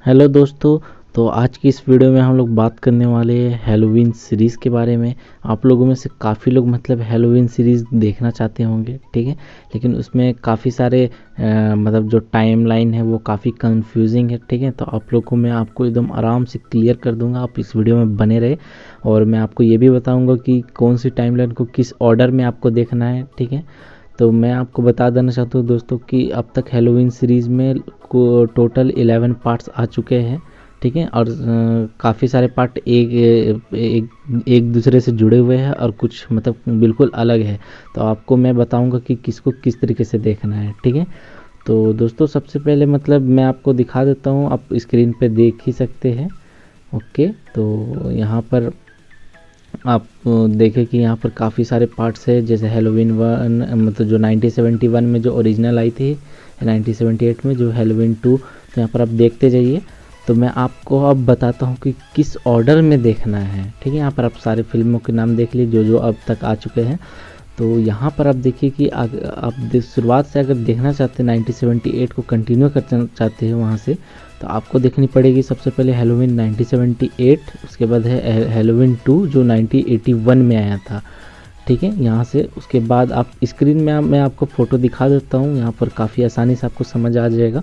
Hello दोस्तों। तो आज की इस वीडियो में हम लोग बात करने वाले हैं हैलोवीन सीरीज़ के बारे में। आप लोगों में से काफ़ी लोग मतलब हैलोवीन सीरीज़ देखना चाहते होंगे, ठीक है। लेकिन उसमें काफ़ी सारे मतलब जो टाइमलाइन है वो काफ़ी कंफ्यूजिंग है, ठीक है। तो आप लोग को मैं आपको एकदम आराम से क्लियर कर दूंगा, आप इस वीडियो में बने रहे। और मैं आपको ये भी बताऊंगा कि कौन सी टाइमलाइन को किस ऑर्डर में आपको देखना है, ठीक है। तो मैं आपको बता देना चाहता हूँ दोस्तों कि अब तक हैलोवीन सीरीज़ में को टोटल 11 पार्ट्स आ चुके हैं, ठीक है। और काफ़ी सारे पार्ट एक दूसरे से जुड़े हुए हैं और कुछ मतलब बिल्कुल अलग है। तो आपको मैं बताऊंगा कि किसको किस तरीके से देखना है, ठीक है। तो दोस्तों सबसे पहले मतलब मैं आपको दिखा देता हूँ, आप स्क्रीन पे देख ही सकते हैं। ओके, तो यहाँ पर आप देखें कि यहाँ पर काफ़ी सारे पार्ट्स है, जैसे हैलोवीन 1 मतलब जो 1971 में जो ओरिजिनल आई थी, 1978 में जो हैलोवीन 2। तो यहाँ पर आप देखते जाइए। तो मैं आपको अब बताता हूँ कि किस ऑर्डर में देखना है, ठीक है। यहाँ पर आप सारे फिल्मों के नाम देख लीजिए जो जो अब तक आ चुके हैं। तो यहाँ पर आप देखिए कि आप शुरुआत से अगर देखना चाहते हैं, 1978 को कंटिन्यू करना चाहते हैं वहाँ से, तो आपको देखनी पड़ेगी सबसे पहले हैलोवीन 1978, उसके बाद है हैलोवीन 2 जो 1981 में आया था, ठीक है। यहाँ से उसके बाद आप स्क्रीन में मैं आपको फ़ोटो दिखा देता हूँ, यहाँ पर काफ़ी आसानी से आपको समझ आ जाएगा।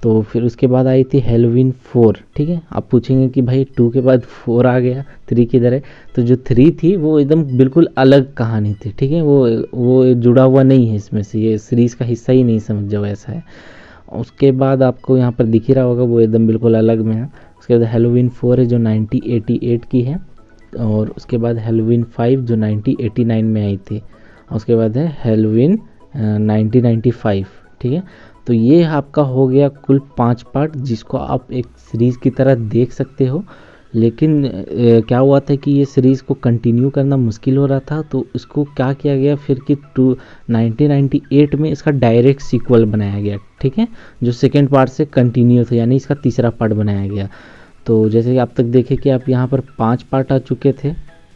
तो फिर उसके बाद आई थी हैलोवीन 4, ठीक है। आप पूछेंगे कि भाई 2 के बाद 4 आ गया, 3 किधर है। तो जो 3 थी वो एकदम बिल्कुल अलग कहानी थी, ठीक है। वो जुड़ा हुआ नहीं है इसमें से, ये सीरीज़ का हिस्सा ही नहीं समझ जाओ, ऐसा है। उसके बाद आपको यहाँ पर दिख ही रहा होगा वो एकदम बिल्कुल अलग में है। उसके बाद हैलोवीन 4 है जो 1988 की है। और उसके बाद हैलोवीन 5 जो 1989 में आई थी। और उसके बाद है हैलोवीन 1995, ठीक है। तो ये आपका हो गया कुल 5 पार्ट, जिसको आप एक सीरीज़ की तरह देख सकते हो। लेकिन क्या हुआ था कि ये सीरीज़ को कंटिन्यू करना मुश्किल हो रहा था, तो इसको क्या किया गया फिर कि 1998 में इसका डायरेक्ट सीक्वल बनाया गया, ठीक है। जो सेकेंड पार्ट से कंटिन्यू था, यानी इसका तीसरा पार्ट बनाया गया। तो जैसे कि आप तक देखें कि आप यहाँ पर 5 पार्ट आ चुके थे,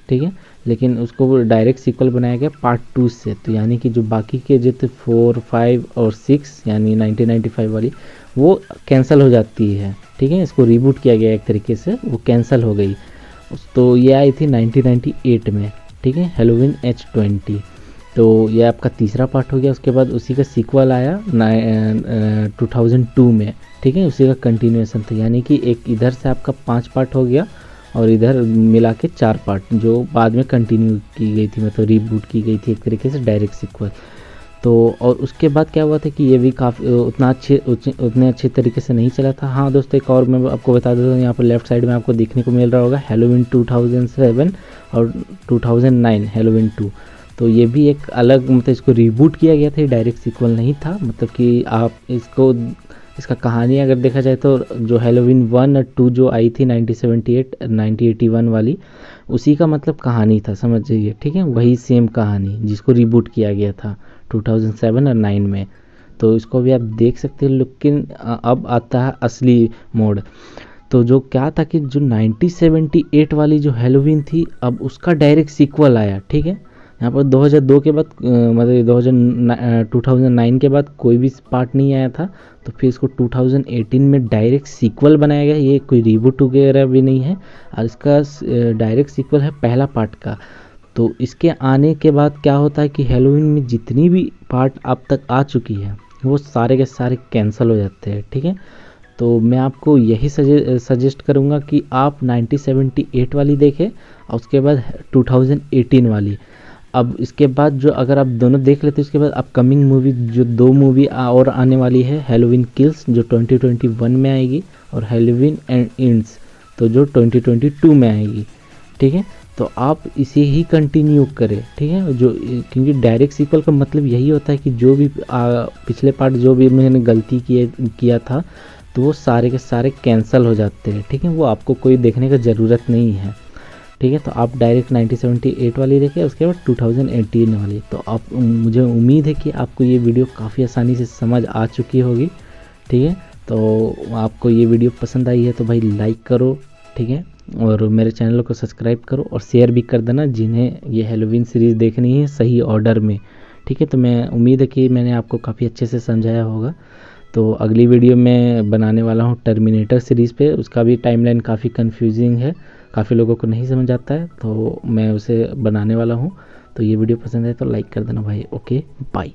ठीक है। लेकिन उसको डायरेक्ट सीक्वल बनाया गया पार्ट 2 से। तो यानी कि जो बाकी के जो थे 4, 5 और 6 यानी 1995 वाली, वो कैंसिल हो जाती है, ठीक है। इसको रीबूट किया गया एक तरीके से, वो कैंसिल हो गई। तो ये आई थी 1998 में, ठीक है, हैलोवीन H20। तो ये आपका तीसरा पार्ट हो गया। उसके बाद उसी का सीक्वल आया 2002 में, ठीक है। उसी का कंटिन्यूएशन था, यानी कि एक इधर से आपका 5 पार्ट हो गया और इधर मिला के 4 पार्ट जो बाद में कंटिन्यू की गई थी, मतलब रीबूट की गई थी एक तरीके से, डायरेक्ट सीक्वल। तो और उसके बाद क्या हुआ था कि ये भी काफ़ी उतने अच्छे तरीके से नहीं चला था। हाँ दोस्तों, एक और मैं आपको बता देता हूँ, यहाँ पर लेफ्ट साइड में आपको देखने को मिल रहा होगा हैलोवीन 2007 और 2009 हैलोवीन 2। तो ये भी एक अलग, मतलब इसको रीबूट किया गया था, डायरेक्ट सीक्वल नहीं था। मतलब कि आप इसको, इसका कहानी अगर देखा जाए तो जो हैलोवीन 1 और 2 जो आई थी 1978 1981 वाली, उसी का मतलब कहानी था, समझ जाइए, ठीक है। वही सेम कहानी जिसको रीबूट किया गया था 2007 और 9 में। तो इसको भी आप देख सकते हैं। लेकिन अब आता है असली मोड। तो जो क्या था कि जो 1978 वाली जो हैलोवीन थी, अब उसका डायरेक्ट सीक्वल आया, ठीक है। यहाँ पर 2002 के बाद मतलब 2009 के बाद कोई भी पार्ट नहीं आया था। तो फिर इसको 2018 में डायरेक्ट सीक्वल बनाया गया। ये कोई रीबूट वगैरह भी नहीं है, और इसका डायरेक्ट सीक्वल है पहला पार्ट का। तो इसके आने के बाद क्या होता है कि हैलोवीन में जितनी भी पार्ट अब तक आ चुकी है, वो सारे के सारे कैंसिल हो जाते हैं, ठीक है। तो मैं आपको यही सजेस्ट करूँगा कि आप 1978 वाली देखें और उसके बाद 2018 वाली। अब इसके बाद जो अगर आप दोनों देख लेते हैं, उसके बाद अपकमिंग मूवी जो 2 मूवी और आने वाली है, हैलोवीन किल्स जो 2021 में आएगी, और हैलोवीन एंड्स तो जो 2022 में आएगी, ठीक है। तो आप इसे ही कंटिन्यू करें, ठीक है। जो क्योंकि डायरेक्ट सीक्वल का मतलब यही होता है कि जो भी पिछले पार्ट जो भी मैंने गलती किया था, तो वो सारे के सारे कैंसिल हो जाते हैं, ठीक है। वो आपको कोई देखने का ज़रूरत नहीं है, ठीक है। तो आप डायरेक्ट 1978 वाली देखिए, उसके बाद 2018 वाली। तो आप, मुझे उम्मीद है कि आपको ये वीडियो काफ़ी आसानी से समझ आ चुकी होगी, ठीक है। तो आपको ये वीडियो पसंद आई है तो भाई लाइक करो, ठीक है। और मेरे चैनल को सब्सक्राइब करो और शेयर भी कर देना जिन्हें ये हैलोवीन सीरीज़ देखनी है सही ऑर्डर में, ठीक है। तो मैं उम्मीद है कि मैंने आपको काफ़ी अच्छे से समझाया होगा। तो अगली वीडियो में बनाने वाला हूँ टर्मिनेटर सीरीज़ पे। उसका भी टाइमलाइन काफ़ी कंफ्यूजिंग है, काफ़ी लोगों को नहीं समझ आता है, तो मैं उसे बनाने वाला हूँ। तो ये वीडियो पसंद है तो लाइक कर देना भाई। Okay bye.